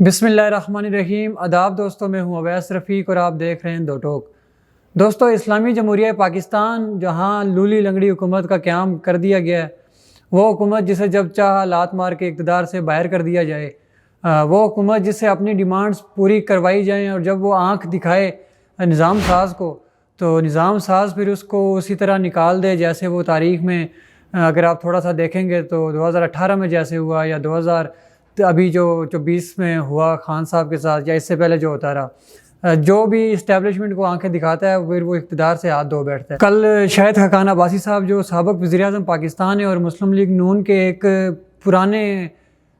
بسم اللہ الرحمن الرحیم۔ آداب دوستوں، میں ہوں اویس رفیق اور آپ دیکھ رہے ہیں دو ٹوک۔ دوستوں، اسلامی جمہوریہ پاکستان جہاں لولی لنگڑی حکومت کا قیام کر دیا گیا ہے، وہ حکومت جسے جب چاہا لات مار کے اقتدار سے باہر کر دیا جائے، وہ حکومت جسے اپنی ڈیمانڈز پوری کروائی جائیں اور جب وہ آنکھ دکھائے نظام ساز کو تو نظام ساز پھر اس کو اسی طرح نکال دے جیسے وہ تاریخ میں اگر آپ تھوڑا سا دیکھیں گے تو 2018 میں جیسے ہوا یا ابھی جو 20 میں ہوا خان صاحب کے ساتھ، یا اس سے پہلے جو ہوتا رہا، جو بھی اسٹیبلشمنٹ کو آنکھیں دکھاتا ہے پھر وہ اقتدار سے ہاتھ دھو بیٹھتا ہے۔ کل شاہد حقان عباسی صاحب جو سابق وزیر اعظم پاکستان ہیں اور مسلم لیگ نون کے ایک پرانے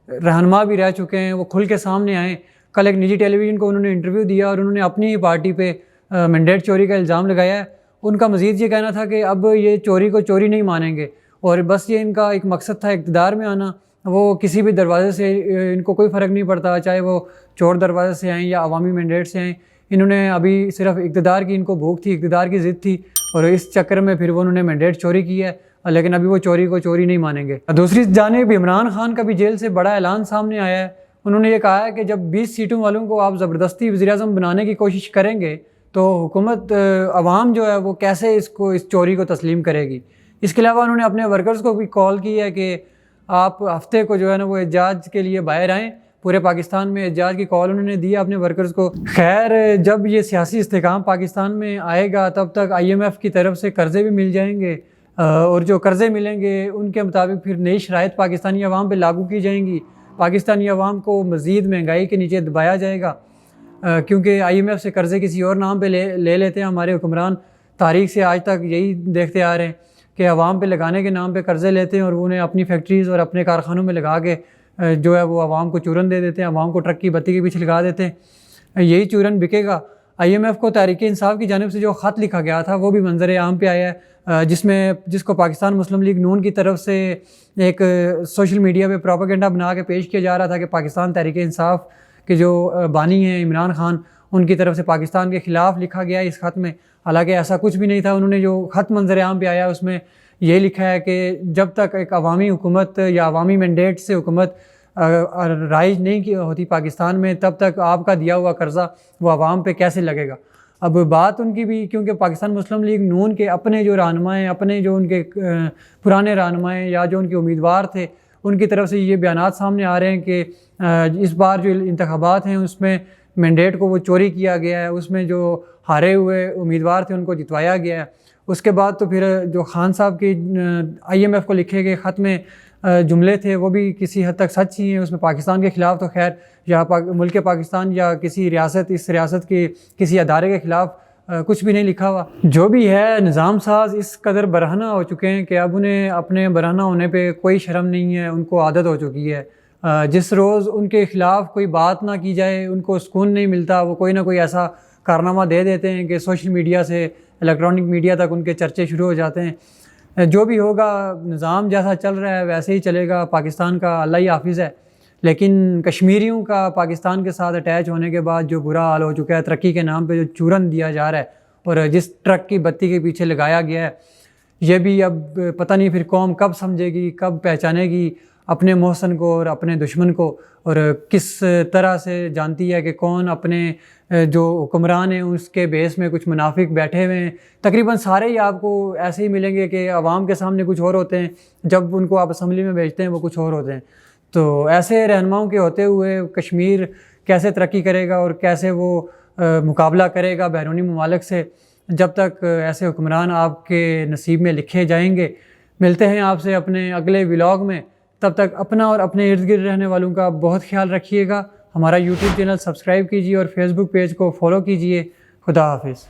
رہنما بھی رہ چکے ہیں، وہ کھل کے سامنے آئے۔ کل ایک نجی ٹیلی ویژن کو انہوں نے انٹرویو دیا اور انہوں نے اپنی ہی پارٹی پہ مینڈیٹ چوری کا الزام لگایا ہے۔ ان کا مزید یہ کہنا تھا کہ اب یہ چوری کو چوری نہیں مانیں گے، اور بس یہ ان کا ایک مقصد تھا اقتدار میں آنا۔ وہ کسی بھی دروازے سے ان کو کوئی فرق نہیں پڑتا، چاہے وہ چور دروازے سے آئیں یا عوامی مینڈیٹ سے آئیں۔ انہوں نے ابھی صرف اقتدار کی ان کو بھوک تھی، اقتدار کی ضد تھی، اور اس چکر میں پھر انہوں نے مینڈیٹ چوری کی ہے، لیکن ابھی وہ چوری کو چوری نہیں مانیں گے۔ دوسری جانب عمران خان کا بھی جیل سے بڑا اعلان سامنے آیا ہے۔ انہوں نے یہ کہا ہے کہ جب 20 سیٹوں والوں کو آپ زبردستی وزیر اعظم بنانے کی کوشش کریں گے تو حکومت عوام جو ہے وہ کیسے اس چوری کو تسلیم کرے گی۔ اس کے علاوہ انہوں نے اپنے ورکرز کو بھی کال کی ہے کہ آپ ہفتے کو جو ہے نا وہ احتجاج کے لیے باہر آئیں۔ پورے پاکستان میں احتجاج کی کال انہوں نے دی اپنے ورکرز کو۔ خیر، جب یہ سیاسی استحکام پاکستان میں آئے گا تب تک IMF کی طرف سے قرضے بھی مل جائیں گے، اور جو قرضے ملیں گے ان کے مطابق پھر نئی شرائط پاکستانی عوام پہ لاگو کی جائیں گی۔ پاکستانی عوام کو مزید مہنگائی کے نیچے دبایا جائے گا، کیونکہ IMF سے قرضے کسی اور نام پہ لے لیتے ہیں ہمارے حکمران۔ تاریخ سے آج تک یہی دیکھتے آ رہے ہیں کہ عوام پہ لگانے کے نام پہ قرضے لیتے ہیں اور انہیں اپنی فیکٹریز اور اپنے کارخانوں میں لگا کے جو ہے وہ عوام کو چورن دے دیتے ہیں، عوام کو ٹرک کی بتی کے پیچھے لگا دیتے ہیں۔ یہی چورن بکے گا۔ IMF کو تحریک انصاف کی جانب سے جو خط لکھا گیا تھا وہ بھی منظر عام پہ آیا ہے، جس کو پاکستان مسلم لیگ نون کی طرف سے ایک سوشل میڈیا پہ پروپیگنڈا بنا کے پیش کیا جا رہا تھا کہ پاکستان تحریک انصاف کے جو بانی ہیں عمران خان، ان کی طرف سے پاکستان کے خلاف لکھا گیا اس خط میں، حالانکہ ایسا کچھ بھی نہیں تھا۔ انہوں نے جو خط منظر عام پہ آیا اس میں یہ لکھا ہے کہ جب تک ایک عوامی حکومت یا عوامی مینڈیٹ سے حکومت رائج نہیں ہوتی پاکستان میں، تب تک آپ کا دیا ہوا قرضہ وہ عوام پہ کیسے لگے گا۔ اب بات ان کی بھی، کیونکہ پاکستان مسلم لیگ نون کے اپنے جو رہنما ہیں، اپنے جو ان کے پرانے رہنما ہیں یا جو ان کے امیدوار تھے، ان کی طرف سے یہ بیانات سامنے آ رہے ہیں کہ اس بار جو انتخابات ہیں اس میں مینڈیٹ کو وہ چوری کیا گیا ہے، اس میں جو ہارے ہوئے امیدوار تھے ان کو جتوایا گیا ہے۔ اس کے بعد تو پھر جو خان صاحب کی IMF کو لکھے گئے خط میں جملے تھے وہ بھی کسی حد تک سچ ہی ہیں۔ اس میں پاکستان کے خلاف تو خیر یا ملک پاکستان یا کسی ریاست، اس ریاست کے کسی ادارے کے خلاف کچھ بھی نہیں لکھا ہوا۔ جو بھی ہے، نظام ساز اس قدر برہنہ ہو چکے ہیں کہ اب انہیں اپنے برہنہ ہونے پہ کوئی شرم نہیں ہے، ان کو عادت ہو چکی ہے۔ جس روز ان کے خلاف کوئی بات نہ کی جائے ان کو سکون نہیں ملتا، وہ کوئی نہ کوئی ایسا کارنامہ دے دیتے ہیں کہ سوشل میڈیا سے الیکٹرانک میڈیا تک ان کے چرچے شروع ہو جاتے ہیں۔ جو بھی ہوگا، نظام جیسا چل رہا ہے ویسے ہی چلے گا، پاکستان کا اللہ ہی حافظ ہے۔ لیکن کشمیریوں کا پاکستان کے ساتھ اٹیچ ہونے کے بعد جو برا حال ہو چکا ہے، ترقی کے نام پہ جو چورن دیا جا رہا ہے اور جس ٹرک کی بتی کے پیچھے لگایا گیا ہے، یہ بھی اب پتہ نہیں پھر قوم کب سمجھے گی، کب پہچانے گی اپنے محسن کو اور اپنے دشمن کو، اور کس طرح سے جانتی ہے کہ کون اپنے جو حکمران ہیں اس کے بیس میں کچھ منافق بیٹھے ہوئے ہیں۔ تقریباً سارے ہی آپ کو ایسے ہی ملیں گے کہ عوام کے سامنے کچھ اور ہوتے ہیں، جب ان کو آپ اسمبلی میں بھیجتے ہیں وہ کچھ اور ہوتے ہیں۔ تو ایسے رہنماؤں کے ہوتے ہوئے کشمیر کیسے ترقی کرے گا اور کیسے وہ مقابلہ کرے گا بیرونی ممالک سے، جب تک ایسے حکمران آپ کے نصیب میں لکھے جائیں گے۔ ملتے ہیں آپ سے اپنے اگلے ولاگ میں، تب تک اپنا اور اپنے ارد گرد رہنے والوں کا بہت خیال رکھیے گا۔ ہمارا YouTube چینل سبسکرائب کیجیے اور Facebook پیج کو فالو کیجیے۔ خدا حافظ۔